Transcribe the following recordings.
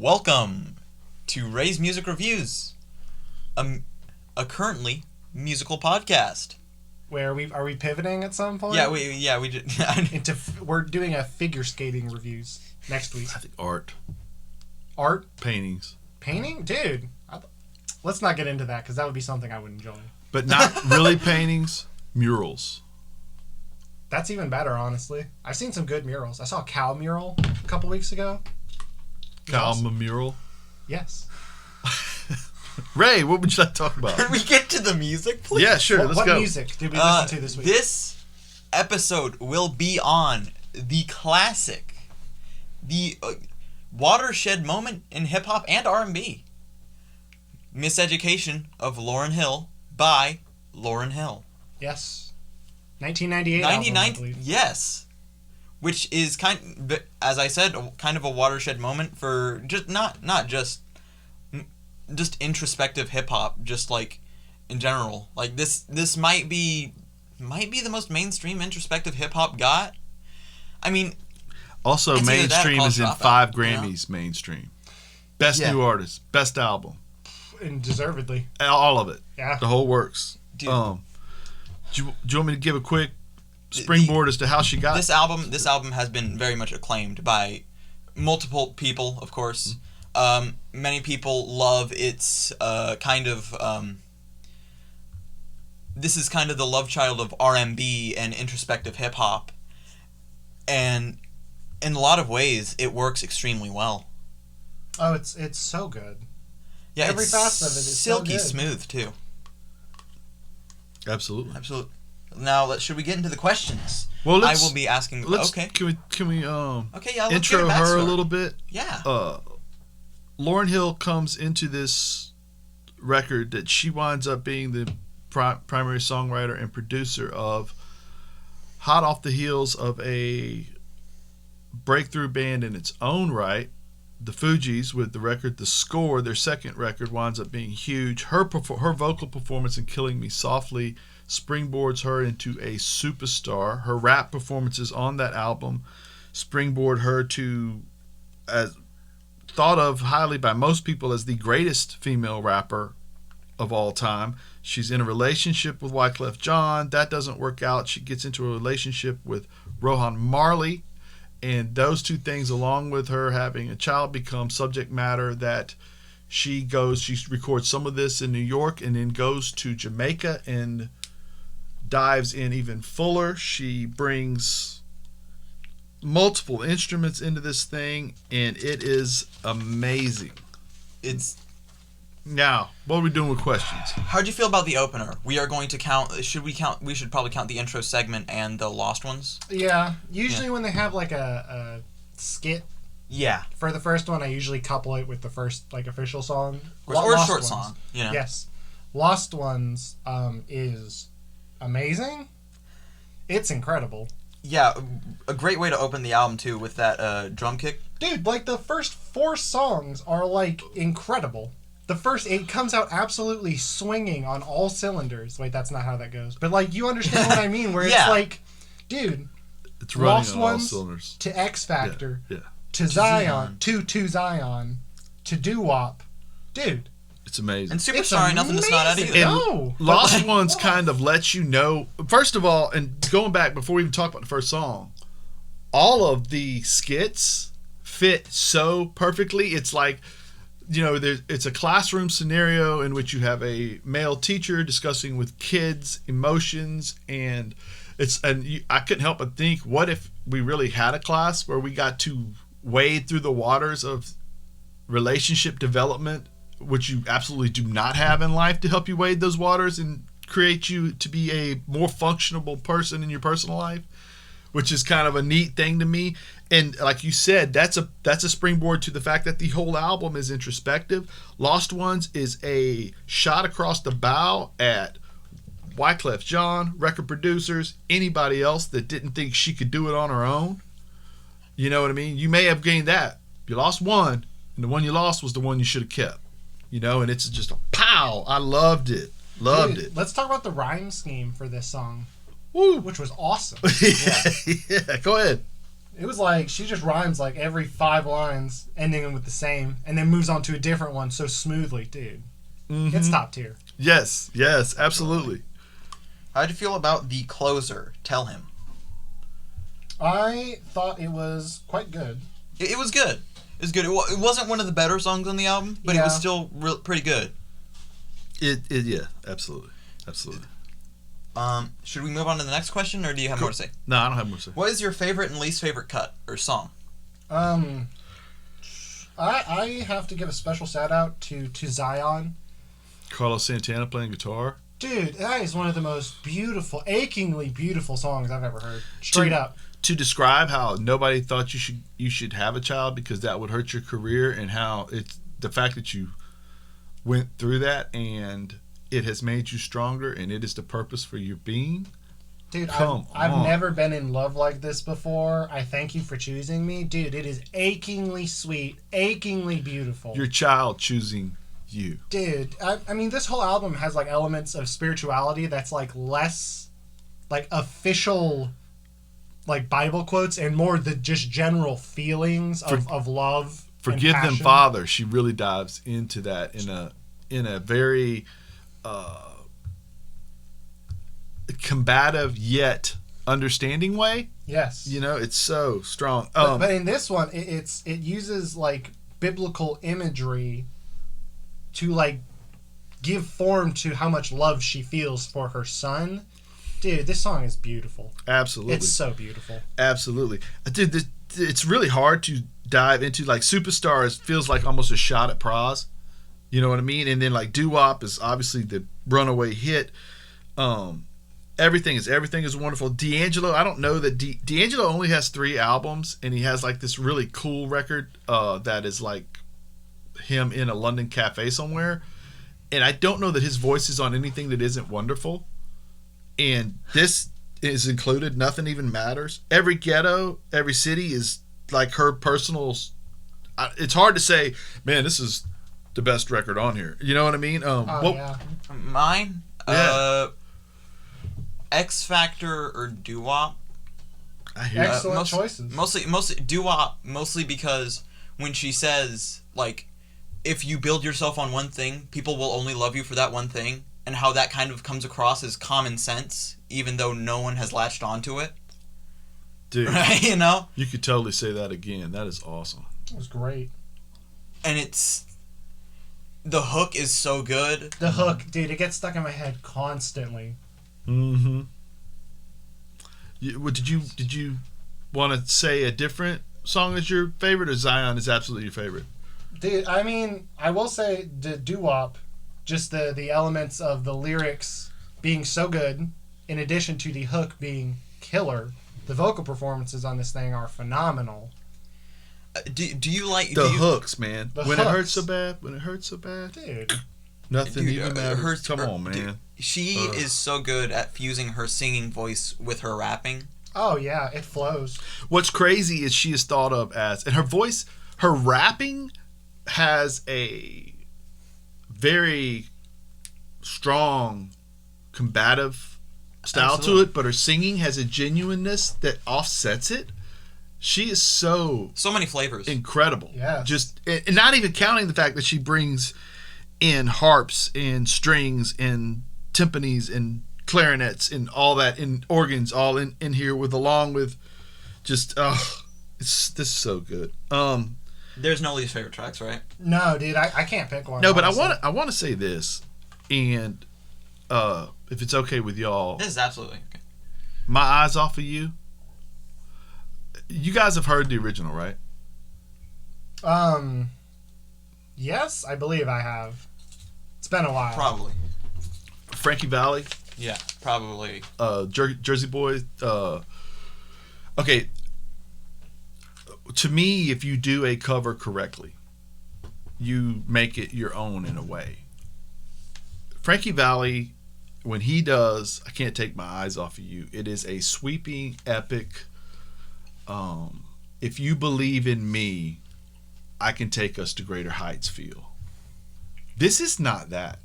Welcome to Ray's Music Reviews, a currently musical podcast. Where are we pivoting at some point? We did. We're doing a figure skating reviews next week. I think art, paintings, dude. Let's not get into that because that would be something I would enjoy. but not really paintings. Murals. That's even better, honestly. I've seen some good murals. I saw a cow mural a couple weeks ago. Awesome. Mural. Yes. Ray, what would you like to talk about? Can we get to the music, please? Yeah, sure. Let's go. What music did we listen to this week? This episode will be on the classic, the watershed moment in hip hop and R&B. Miseducation of Lauryn Hill by Lauryn Hill. Yes. 1998 album, I believe. Yes. Which is as I said, kind of a watershed moment for just not just introspective hip hop, just like in general. Like this might be the most mainstream introspective hip hop got. I mean, also mainstream is in 5 Grammys. You know? Mainstream, best new artist, best album, and deservedly, all of it. Yeah, the whole works. Dude. Do you want me to give a quick springboard as to how she got this album? This album has been very much acclaimed by multiple people, of course. Many people love its this is kind of the love child of R&B and introspective hip hop, and in a lot of ways it works extremely well. Oh, it's so good. Yeah, every facet of it is silky so good. smooth too. Absolutely. Now, should we get into the questions? Well, I will be asking. Okay. Can we okay, yeah, let's intro get her a little bit? Yeah. Lauryn Hill comes into this record that she winds up being the primary songwriter and producer of, hot off the heels of a breakthrough band in its own right, the Fugees, with the record The Score. Their second record winds up being huge. Her vocal performance in Killing Me Softly springboards her into a superstar. Her rap performances on that album springboard her to, as thought of highly by most people, as the greatest female rapper of all time. She's in a relationship with Wyclef Jean. That doesn't work out. She gets into a relationship with Rohan Marley, and those two things, along with her having a child, become subject matter that she records some of this in New York and then goes to Jamaica and dives in even fuller. She brings multiple instruments into this thing, and it is amazing. Now, what are we doing with questions? How'd you feel about the opener? We are going to count. We should probably count the intro segment and the lost ones. Yeah. Usually when they have like a skit. Yeah. For the first one, I usually couple it with the first like official song or a short song. You know. Yes. Lost Ones is amazing. It's incredible. Yeah, a great way to open the album too with that drum kick. Dude, like the first 4 songs are like incredible. The first 8 comes out absolutely swinging on all cylinders. Wait, that's not how that goes. But like, you understand what I mean? Where it's like, dude, it's running Lost on Ones all cylinders. To X Factor, yeah. to Zion, to Zion, to Doo Wop, dude. It's amazing. And Superstar, nothing that's not out of you. No. Lost Ones kind of lets you know, first of all, and going back before we even talk about the first song, all of the skits fit so perfectly. It's like, you know, it's a classroom scenario in which you have a male teacher discussing with kids emotions, and I couldn't help but think, what if we really had a class where we got to wade through the waters of relationship development, which you absolutely do not have in life, to help you wade those waters and create you to be a more functional person in your personal life, which is kind of a neat thing to me. And like you said, that's a springboard to the fact that the whole album is introspective. Lost Ones is a shot across the bow at Wyclef Jean, record producers, anybody else that didn't think she could do it on her own. You know what I mean? You may have gained that. You lost one, and the one you lost was the one you should have kept. You know, and it's just a pow. I loved it. It. Let's talk about the rhyme scheme for this song. Woo. Which was awesome. Yeah, go ahead. It was like she just rhymes like every 5 lines, ending them with the same, and then moves on to a different one so smoothly, dude. Mm-hmm. It's top tier. Yes, absolutely. How'd you feel about the closer, Tell Him? I thought it was quite good. It was good. It was good. It wasn't one of the better songs on the album, but it was still pretty good. Yeah, absolutely. Should we move on to the next question, or do you have more to say? No, I don't have more to say. What is your favorite and least favorite cut or song? I have to give a special shout out to Zion. Carlos Santana playing guitar. Dude, that is one of the most beautiful, achingly beautiful songs I've ever heard. Straight up. To describe how nobody thought you should have a child because that would hurt your career, and how it's the fact that you went through that and it has made you stronger, and it is the purpose for your being. Dude, I've never been in love like this before. I thank you for choosing me. Dude, it is achingly sweet, achingly beautiful. Your child choosing you. Dude, I mean, this whole album has like elements of spirituality that's like less like official like Bible quotes and more the just general feelings of love. Forgive them, Father. She really dives into that in a very combative yet understanding way. Yes. You know, it's so strong. But in this one, it uses like biblical imagery to like give form to how much love she feels for her son. Dude, this song is beautiful. Absolutely. It's so beautiful. Absolutely. Dude, it's really hard to dive into. Like, Superstars feels like almost a shot at Praz. You know what I mean? And then like Doo-Wop is obviously the runaway hit. Everything is wonderful. D'Angelo, I don't know that D'Angelo only has 3 albums, and he has like this really cool record that is like him in a London cafe somewhere. And I don't know that his voice is on anything that isn't wonderful. And this is included. Nothing even matters. Every ghetto, every city is like her personal. It's hard to say, man, this is the best record on here. You know what I mean? Yeah. Mine? Yeah. X Factor or Doo-Wop. I hear Excellent choices. Mostly Doo-Wop, mostly because when she says, like, if you build yourself on one thing, people will only love you for that one thing, and how that kind of comes across as common sense, even though no one has latched onto it. Dude, right? You know? You could totally say that again. That is awesome. It was great. And the hook is so good. The hook, dude, it gets stuck in my head constantly. Mm-hmm. Did you want to say a different song is your favorite, or Zion is absolutely your favorite? Dude, I mean, I will say the doo-wop, just the elements of the lyrics being so good, in addition to the hook being killer. The vocal performances on this thing are phenomenal. Do you like the hooks, man? The when hooks. It hurts so bad, when it hurts so bad, Dude. nothing even matters. Come on, man. Dude, she is so good at fusing her singing voice with her rapping. Oh yeah, it flows. What's crazy is she is thought of as, and her voice, her rapping has a very strong, combative style Absolutely. to it, but her singing has a genuineness that offsets it. She is so many flavors. incredible. Yes. Just, and not even counting the fact that she brings in harps and strings and timpanis and clarinets and all that, and organs all in here along with just this is so good. There's no least favorite tracks, right? No, dude, I can't pick one. No, but honestly. I want to say this, and if it's okay with y'all, This is absolutely okay. My Eyes Off of You. You guys have heard the original, right? Yes, I believe I have. It's been a while. Probably. Frankie Valli, Yeah, probably. Jersey Boys. Okay. To me, if you do a cover correctly, you make it your own in a way. Frankie Valli, when he does I Can't Take My Eyes Off of You, it is a sweeping, epic, if you believe in me, I can take us to greater heights feel. This is not that.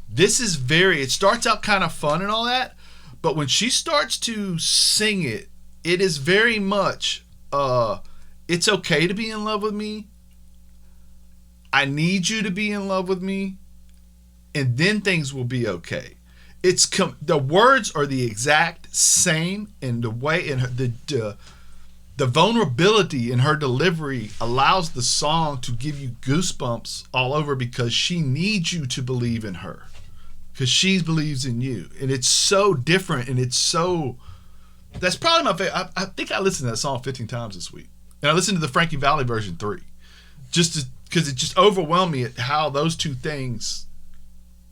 This is it starts out kind of fun and all that, but when she starts to sing it, it is very much it's okay to be in love with me. I need you to be in love with me, and then things will be okay. The words are the exact same, and the way and the vulnerability in her delivery allows the song to give you goosebumps all over because she needs you to believe in her, because she believes in you, and it's so different, and it's so. That's probably my favorite. I think I listened to that song 15 times this week, and I listened to the Frankie Valli version 3, just because it just overwhelmed me at how those two things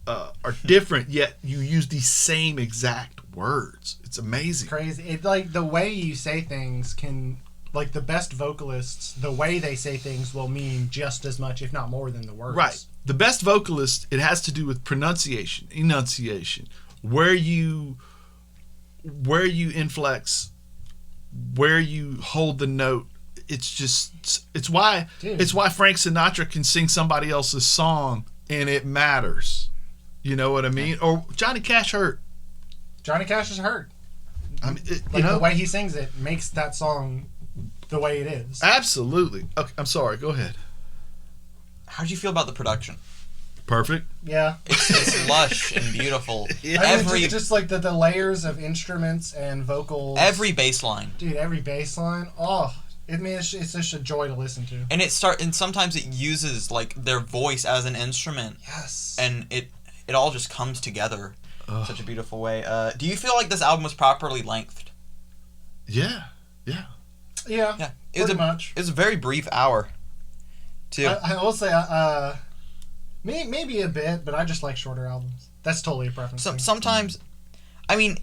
are different, yet you use the same exact words. It's amazing. It's crazy. It like the way you say things can, like the best vocalists, the way they say things will mean just as much, if not more, than the words. Right. The best vocalist, it has to do with pronunciation, enunciation, where you inflex, where you hold the note. It's why Frank Sinatra can sing somebody else's song and it matters. You know what I mean? Or Johnny Cash hurt. Johnny Cash is hurt. I mean, the way he sings it makes that song the way it is. Absolutely. Okay, I'm sorry. Go ahead. How'd you feel about the production? Perfect. Yeah. It's lush and beautiful. Yeah. I mean, just like the layers of instruments and vocals. Every bass line. Dude, every bass line. Oh, it's just a joy to listen to. And and sometimes it uses like their voice as an instrument. Yes. And it all just comes together in such a beautiful way. Do you feel like this album was properly lengthed? Yeah. Yeah. Yeah. Pretty much. It was a very brief hour, too. I will say, maybe a bit, but I just like shorter albums. That's totally a preference. Sometimes, I mean,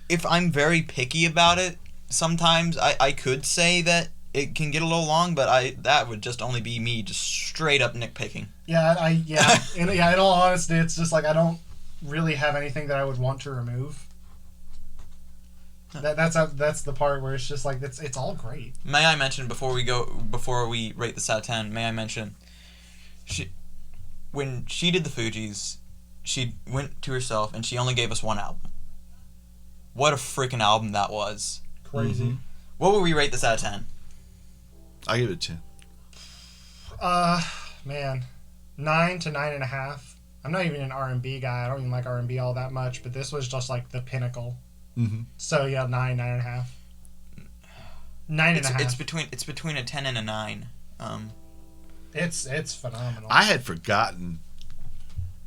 if I'm very picky about it, sometimes I could say that it can get a little long, but that would just only be me just straight up nitpicking. Yeah, in all honesty, it's just like I don't really have anything that I would want to remove. That's the part where it's just like it's all great. May I mention before we rate this out of 10? May I mention, when she did the Fugees, she went to herself and she only gave us one album. What a freaking album that was! Crazy. Mm-hmm. What would we rate this out of 10? I give it 10. Man, 9 to 9.5. I'm not even an R&B guy. I don't even like R&B all that much, but this was just like the pinnacle. Mm-hmm. So yeah, 9.5. 9.5. It's between a 10 and a 9. It's phenomenal. I had forgotten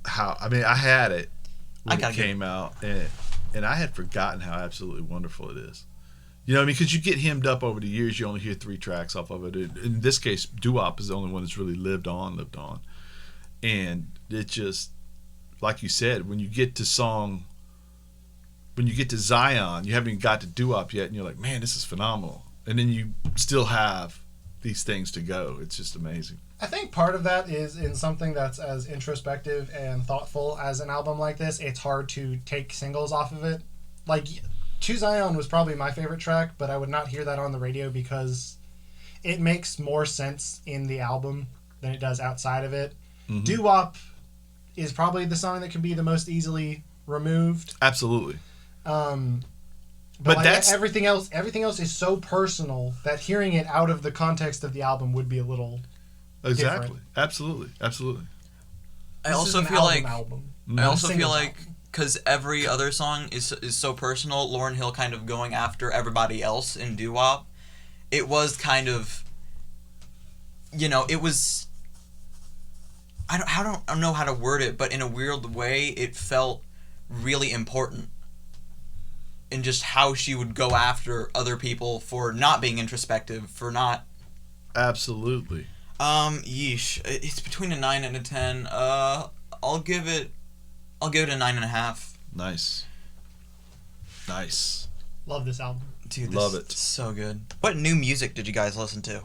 how. I mean, I had it when it came out, and I had forgotten how absolutely wonderful it is. You know what I mean? Because you get hemmed up over the years. You only hear 3 tracks off of it. In this case, doo-wop is the only one that's really lived on. And it just, like you said, when you get to Zion, you haven't even got to doo-wop yet, and you're like, man, this is phenomenal. And then you still have these things to go. It's just amazing. I think part of that is in something that's as introspective and thoughtful as an album like this, it's hard to take singles off of it. Like, To Zion was probably my favorite track, but I would not hear that on the radio because it makes more sense in the album than it does outside of it. Mm-hmm. Doo-wop is probably the song that can be the most easily removed. Absolutely. But like that's everything else is so personal that hearing it out of the context of the album would be a little different. Absolutely. I also feel like because every other song is so personal, Lauryn Hill kind of going after everybody else in doo-wop, it was kind of, it was, I don't know how to word it, but in a weird way, it felt really important in just how she would go after other people for not being introspective, for not... Absolutely. Yeesh. It's between a 9 and a 10. I'll give it a 9.5. Nice. Love this album. Dude, love it. So good. What new music did you guys listen to?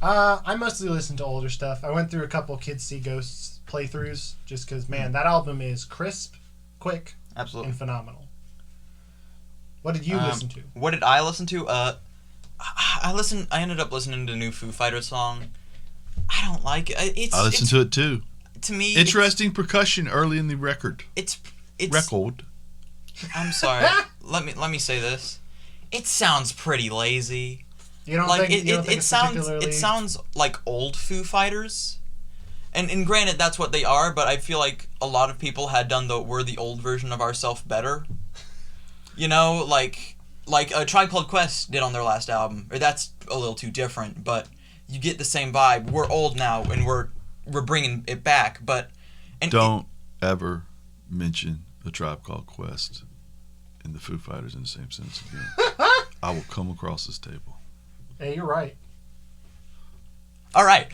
I mostly listened to older stuff. I went through a couple Kids See Ghosts playthroughs just because, man, that album is crisp, quick, absolutely, and phenomenal. What did you listen to? What did I listen to? I ended up listening to the new Foo Fighters song. I don't like it. I listened to it too. To me, interesting percussion early in the record. It's record. I'm sorry. Let me say this. It sounds pretty lazy. You don't Like think it it's sounds particularly... it sounds like old Foo Fighters. And granted that's what they are, but I feel like a lot of people had done we're the old version of ourselves better. You know, like a Tribe Called Quest did on their last album. Or that's a little too different, but you get the same vibe. We're old now and we're bringing it back, but don't ever mention a Tribe Called Quest and the Foo Fighters in the same sentence again. I will come across this table. Hey, you're right. All right.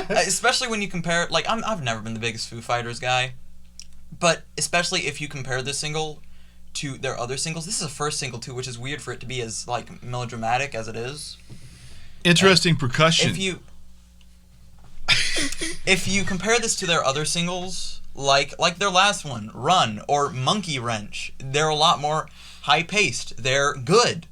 Especially when you compare, like, I've never been the biggest Foo Fighters guy, but especially if you compare this single to their other singles, this is a first single too, which is weird for it to be as like melodramatic as it is. Interesting percussion. If you compare this to their other singles, like their last one, Run or Monkey Wrench, they're a lot more high paced. They're good.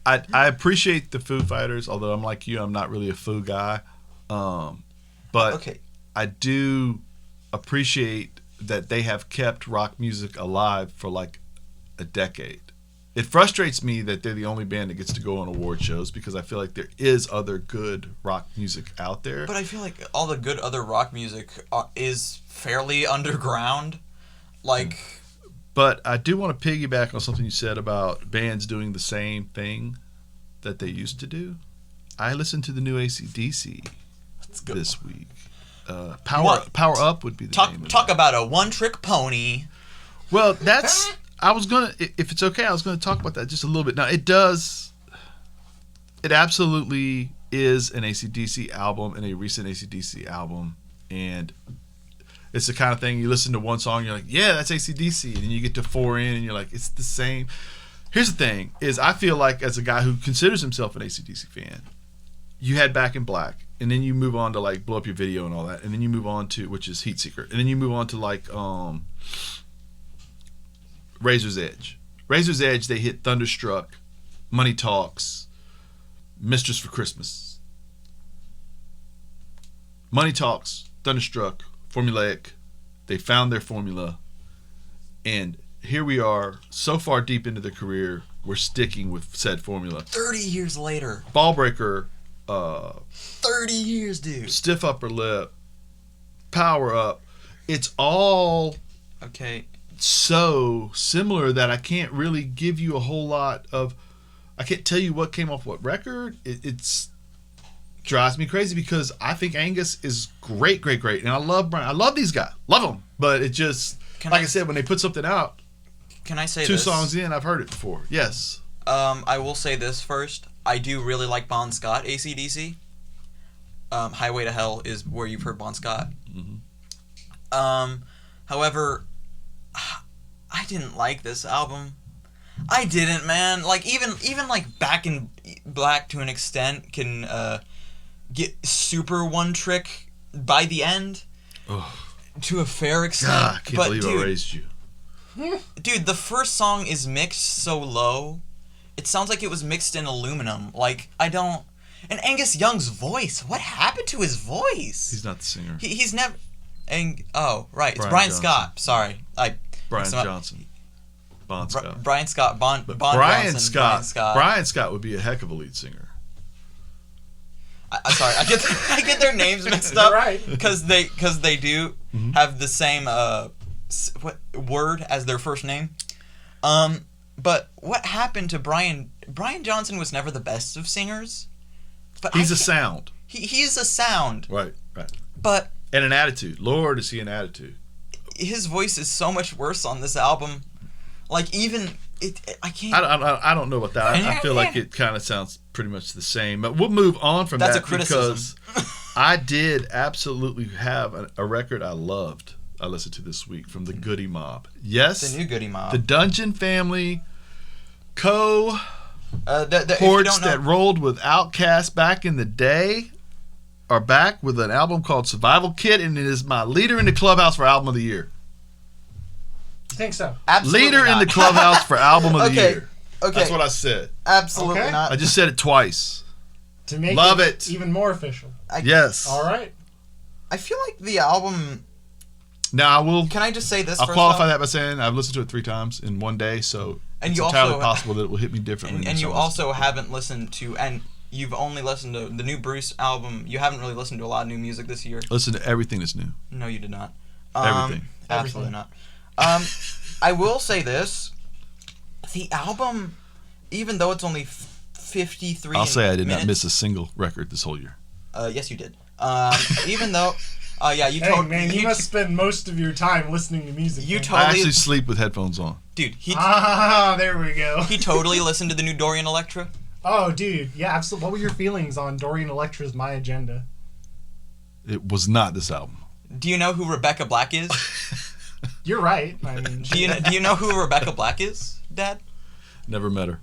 I appreciate the Foo Fighters, although I'm like you, I'm not really a Foo guy. But okay. I do appreciate that they have kept rock music alive for like a decade. It frustrates me that they're the only band that gets to go on award shows because I feel like there is other good rock music out there. But I feel like all the good other rock music is fairly underground. Like... But I do want to piggyback on something you said about bands doing the same thing that they used to do. I listened to the new AC/DC this week. Power Up would be the name of it. Talk about a one-trick pony. Well, that's... I was going to... If it's okay, I was going to talk about that just a little bit. Now, it does... It absolutely is an AC/DC album and a recent AC/DC album. And... it's the kind of thing you listen to one song, you're like, yeah, that's AC/DC. And then you get to 4 in and you're like, it's the same. Here's the thing, is I feel like as a guy who considers himself an AC/DC fan, you had Back in Black, and then you move on to like Blow Up Your Video and all that, and then you move on to, which is Heat Seeker, and then you move on to like Razor's Edge. Razor's Edge, they hit Thunderstruck, Money Talks, Mistress for Christmas. Money Talks, Thunderstruck, formulaic. They found their formula, and here we are, so far deep into their career, we're sticking with said formula. 30 years later. Ballbreaker. 30 years, dude. Stiff Upper Lip. Power Up. It's all okay. So similar that I can't really give you a whole lot of... I can't tell you what came off what record. It's drives me crazy because I think Angus is great. And I love Brian. I love these guys. Love them. But it just... I said, when they put something out... Can I say 2 this? songs in, I've heard it before. Yes. I will say this first. I do really like Bon Scott, AC/DC. Highway to Hell is where you've heard Bon Scott. Mm-hmm. However, I didn't like this album. I didn't, man. Like, even like Back in Black to an extent can get super one trick by the end. Ugh. To a fair extent. God, I can't believe I raised you. Dude, the first song is mixed so low. It sounds like it was mixed in aluminum. Like, I don't... And Angus Young's voice. What happened to his voice? He's not the singer. He's never... Oh, right. It's Brian Scott. Sorry. Brian Johnson. Bon Scott. Brian Scott. Brian Scott. Brian Scott would be a heck of a lead singer. I'm sorry. I get their names mixed up. Right. Because they do have the same... what word as their first name. But what happened to Brian Johnson was never the best of singers. But he's a sound. He's a sound. Right. But and an attitude. Lord, is he an attitude. His voice is so much worse on this album. Like, even I can't... I don't know about that. I feel like it kind of sounds pretty much the same. But we'll move on from that because I did absolutely have a record I loved. I listened to this week from the Goody Mob. Yes, the new Goody Mob. The Dungeon Family cohorts that rolled with Outkast back in the day are back with an album called Survival Kit, and it is my leader in the clubhouse for album of the year. You think so? Absolutely leader not. in the clubhouse for album of the year. Okay. That's what I said. Absolutely not. I just said it twice. To make it even more official. Yes. All right. I feel like the album... Now, I will. Can I just say this? I'll first qualify off? that by saying I've listened to it 3 times in one day, so And it's you entirely also- possible that it will hit me differently. And you also haven't listened to, and you've only listened to the new Bruce album. You haven't really listened to a lot of new music this year. listen to everything that's new. No, you did not. Everything. Absolutely not. I will say this: the album, even though it's only 53. I'll say I did not minutes- miss a single record this whole year. Yes, you did. Even though, yeah, you Hey, told man, you must spend most of your time listening to music. You man. totally- I actually sleep with headphones on. dude. There we go. He totally listened to the new Dorian Electra. Oh, dude. Yeah, absolutely. What were your feelings on Dorian Electra's My Agenda? It was not this album. Do you know who Rebecca Black is? You're right. I mean, Do you know who Rebecca Black is, Dad? Never met her.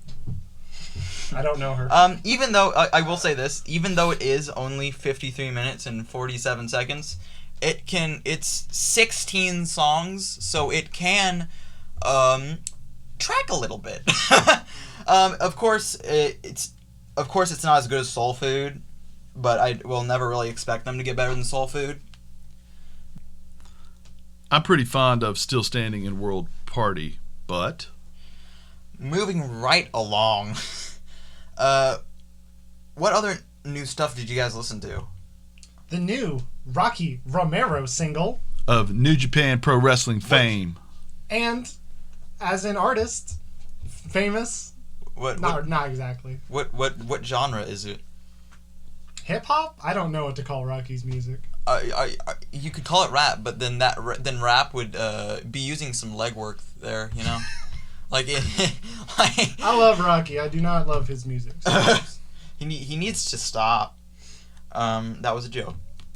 I don't know her. Even though I will say this, even though it is only 53 minutes and 47 seconds, it's 16 songs, so it can track a little bit. Of course it's not as good as Soul Food, but I will never really expect them to get better than Soul Food. I'm pretty fond of Still Standing in World Party, but Moving right along. What other new stuff did you guys listen to? The new Rocky Romero single, of New Japan Pro Wrestling fame. and as an artist, famous. What Not exactly. what genre is it? Hip hop? I don't know what to call Rocky's music. You could call it rap, but then rap would be using some legwork there, you know. like I love Rocky. I do not love his music. So. he needs to stop. That was a joke.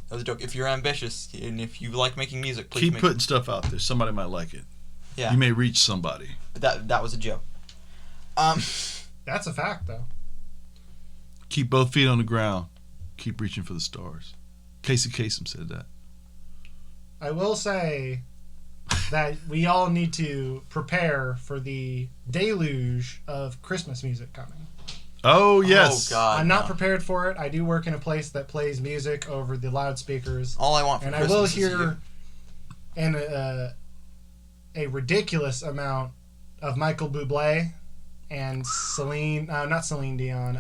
That was a joke. If you're ambitious and if you like making music, please Keep make putting stuff out there. Somebody might like it. Yeah. You may reach somebody. That was a joke. That's a fact, though. Keep both feet on the ground. Keep reaching for the stars. Casey Kasem said that. I will say that we all need to prepare for the deluge of Christmas music coming. Oh, yes. Oh God. I'm not no. prepared for it. I do work in a place that plays music over the loudspeakers, All I want for and I Christmas will is hear a ridiculous amount of Michael Bublé and not Celine Dion.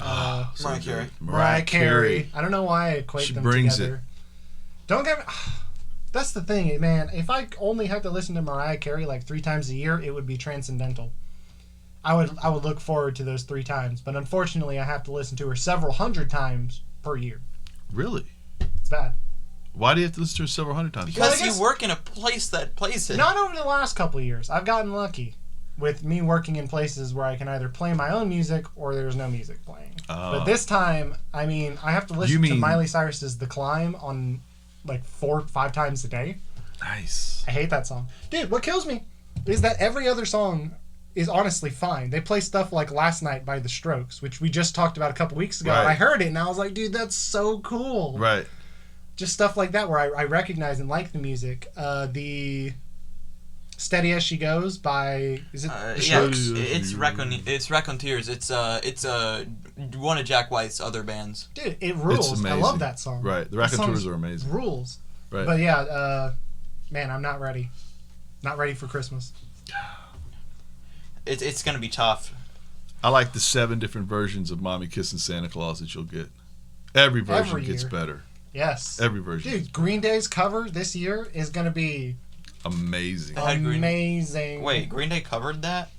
So Mariah good. Carey. Mariah Carey. I don't know why I equate She them brings together. Don't get me. That's the thing, man. If I only had to listen to Mariah Carey like 3 times a year, it would be transcendental. I would look forward to those 3 times, but unfortunately, I have to listen to her several hundred times per year. Really? It's bad. Why do you have to listen to her several hundred times? Because I guess- you work in a place that plays it. Not over the last couple of years. I've gotten lucky with me working in places where I can either play my own music or there's no music playing. But this time, I mean, I have to listen to Miley Cyrus's The Climb on like 4 or 5 times a day. Nice. I hate that song. Dude, what kills me is that every other song is honestly fine. They play stuff like Last Night by The Strokes, which we just talked about a couple weeks ago. Right. And I heard it and I was like, dude, that's so cool. Right. Just stuff like that where I recognize and like the music. The Steady As She Goes by, is it The Yeah, Strokes? it's Raconteurs. It's one of Jack White's other bands. Dude, it rules. It's I amazing. love that song. Right. The That Raconteurs song's are amazing. Rules. Right. But yeah, man, I'm not ready. Not ready for Christmas. It's gonna be tough. I like the 7 different versions of Mommy Kissing Santa Claus that you'll get. Every version Every gets year. better. Yes. Every version. Dude, Green Day's cover this year is going to be Amazing. had Green- amazing. Wait, Green Day covered that?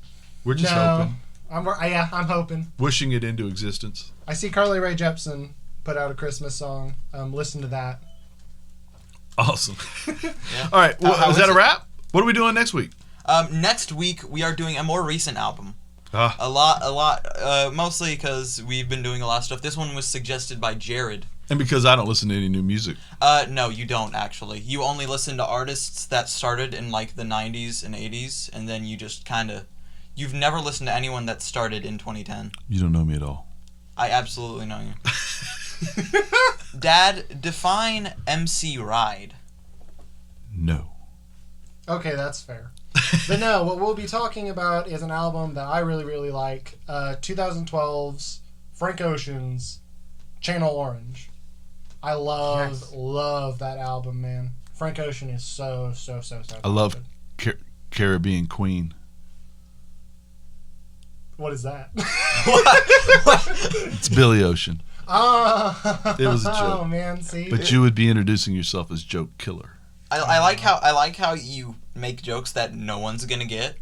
We're just No. hoping. I'm hoping. Wishing it into existence. I see Carly Rae Jepsen put out a Christmas song. Listen to that. Awesome. Yeah. All right. Well, How is is that a it? wrap? What are we doing next week? Next week we are doing a more recent album. Ah. A lot. Mostly because we've been doing a lot of stuff. This one was suggested by Jared. And because I don't listen to any new music. No, you don't actually. You only listen to artists that started in like the 90s and 80s, and then you just kind of. You've never listened to anyone that started in 2010. You don't know me at all. I absolutely know you. Dad, define MC Ride. No. Okay, that's fair. But no, what we'll be talking about is an album that I really, really like. 2012's Frank Ocean's Channel Orange. I love that album, man. Frank Ocean is so I love good. Caribbean Queen. What is that? It's Billy Ocean. Oh, It was a joke. Oh man, see. But you would be introducing yourself as Joke Killer. I like how you make jokes that no one's gonna get.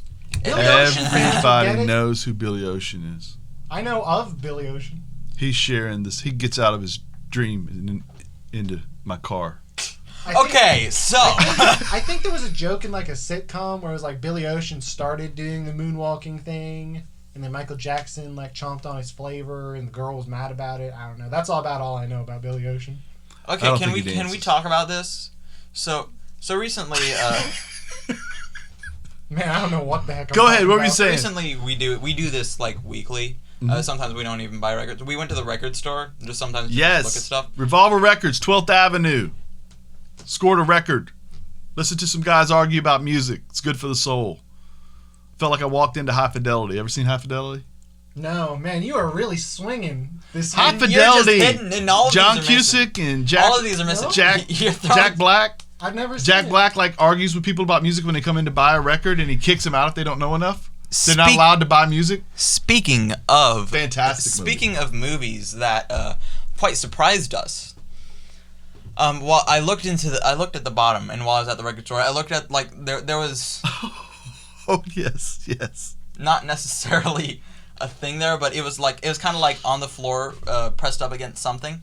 Billy Ocean fans get Everybody it. knows who Billy Ocean is. I know of Billy Ocean. He's sharing this. He gets out of his dream into my car. Okay, so I think there was a joke in like a sitcom where it was like Billy Ocean started doing the moonwalking thing, and then Michael Jackson like chomped on his flavor, and the girl was mad about it. I don't know. That's all I know about Billy Ocean. okay, can we talk about this? So recently, Man, I don't know what the heck. Go ahead. What were you saying? recently we do this like weekly. Mm-hmm. Sometimes we don't even buy records. We went to the record store and just sometimes Yes. look at stuff. Revolver Records, 12th Avenue. Scored a record. Listen to some guys argue about music. It's good for the soul. Felt like I walked into High Fidelity. Ever seen High Fidelity? No, man, you are really swinging this. High game. Fidelity. You're just hitting, and all of John these are missing. Cusick and Jack. All of these are missing. You're throwing- Jack Black. I've never seen Jack it. Black like argues with people about music when they come in to buy a record, and he kicks them out if they don't know enough. They're not allowed to buy music. Speaking of Fantastic of movies that quite surprised us. Well, I looked at the bottom, and while I was at the record store, I looked at like there was Oh yes. not necessarily a thing there, but it was kind of like on the floor, pressed up against something,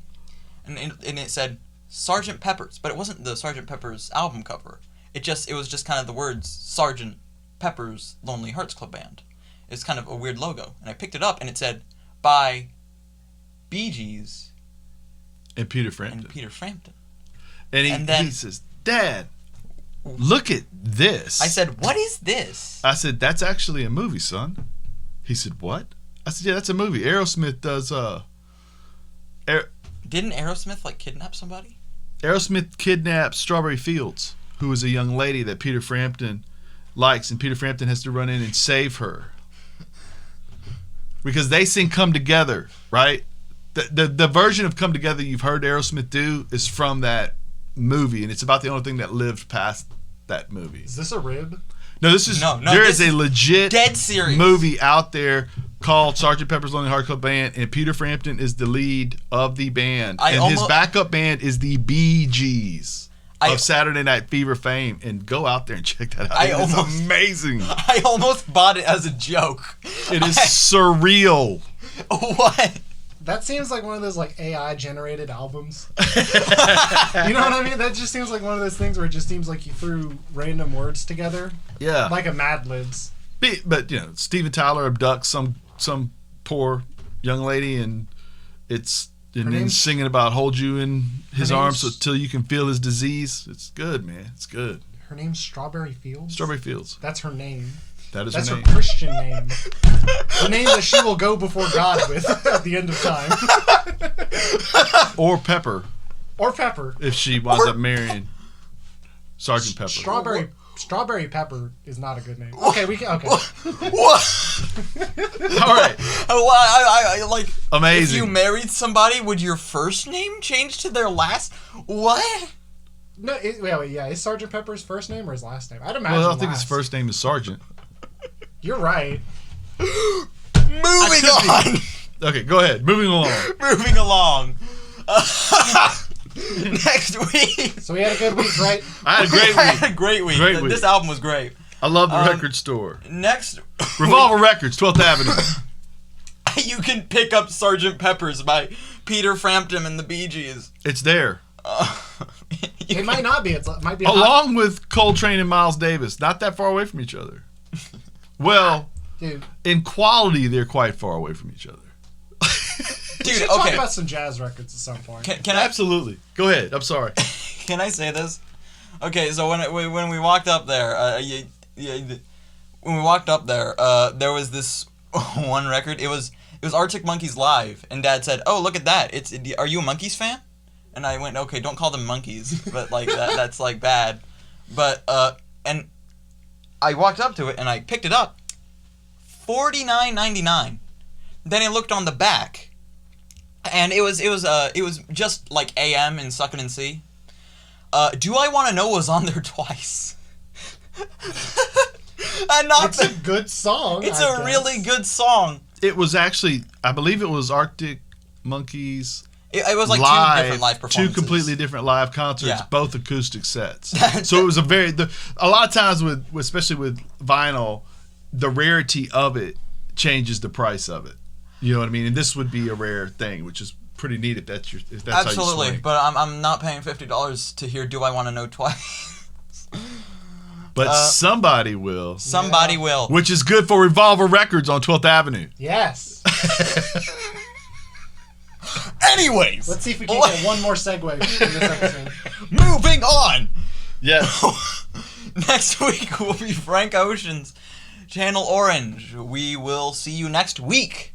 and it said Sgt. Pepper's, but it wasn't the Sgt. Pepper's album cover. It was just kind of the words Sgt. Pepper's Lonely Hearts Club Band. It's kind of a weird logo, and I picked it up, and it said by Bee Gees And Peter Frampton. And And he says, "Dad, look at this." I said, "What is this?" I said, "That's actually a movie, son." He said, "What?" I said, "Yeah, that's a movie. Aerosmith does Didn't Aerosmith like kidnap somebody? Aerosmith kidnaps Strawberry Fields, who is a young lady that Peter Frampton likes, and Peter Frampton has to run in and save her. Because they sing Come Together, right? The version of Come Together you've heard Aerosmith do is from that movie, and it's about the only thing that lived past that movie. Is this a rib? No, this is No, there this is a legit dead serious movie out there called Sgt. Pepper's Lonely Hearts Club Band, and Peter Frampton is the lead of the band, his backup band is the Bee Gees of Saturday Night Fever fame. And go out there and check that out. It's amazing. I almost bought it as a joke. It is surreal. What? That seems like one of those like AI generated albums. You know what I mean? That just seems like one of those things where it just seems like you threw random words together. Yeah. Like a Mad Libs. But you know, Steven Tyler abducts some poor young lady, and then singing about hold you in his arms until you can feel his disease. It's good, man. It's good. Her name's Strawberry Fields? Strawberry Fields. That's her name. That's her name. Christian name. The name that she will go before God with at the end of time. Or Pepper. Or Pepper. If she winds up marrying Sgt. Pepper. Strawberry Pepper is not a good name. Okay, we can. Okay. What? All right. Well, I like. Amazing. If you married somebody, would your first name change to their last? What? No, wait, yeah. Is Sgt. Pepper's first name or his last name? I'd imagine. Well, I think his first name is Sergeant. You're right. Moving on. Okay, go ahead. Moving along. Next week. So we had a good week, right? I had a great week. Great week. This album was great. I love the record store. Next. Revolver Records, 12th Avenue. You can pick up Sgt. Pepper's by Peter Frampton and the Bee Gees. It's there. It might not be. It might be. Along with Coltrane and Miles Davis. Not that far away from each other. Well, dude, in quality, they're quite far away from each other. Dude, we should talk about some jazz records at some point. Can I? Absolutely. Go ahead. I'm sorry. Can I say this? Okay, so when we walked up there, when we walked up there, there was this one record. It was Arctic Monkeys Live, and Dad said, "Oh, look at that! Are you a Monkeys fan?" And I went, "Okay, don't call them monkeys, but like that's like bad." But and I walked up to it and I picked it up, $49.99. Then I looked on the back, and it was just like AM and Suckin' and C. Do I Want to Know was on there twice. And not It's a good song. It's I a guess. really good song. It was actually, I believe it was Arctic Monkeys. It was like live, two different live performances. 2 completely different live concerts, Yeah. both acoustic sets. So it was a lot of times with especially with vinyl, the rarity of it changes the price of it. You know what I mean? And this would be a rare thing, which is pretty neat if that's how you Absolutely, swing. but I'm not paying $50 to hear Do I Want to Know twice. But somebody will. Somebody will. Which is good for Revolver Records on 12th Avenue. Yes. Anyways, Let's see if we can get one more segue in this episode. moving on. Yes. Next week will be Frank Ocean's Channel Orange. We will see you next week.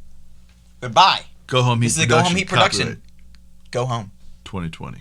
Goodbye. Go Home Heat This is a Production. Go Home Heat production. Copyright Go home. 2020.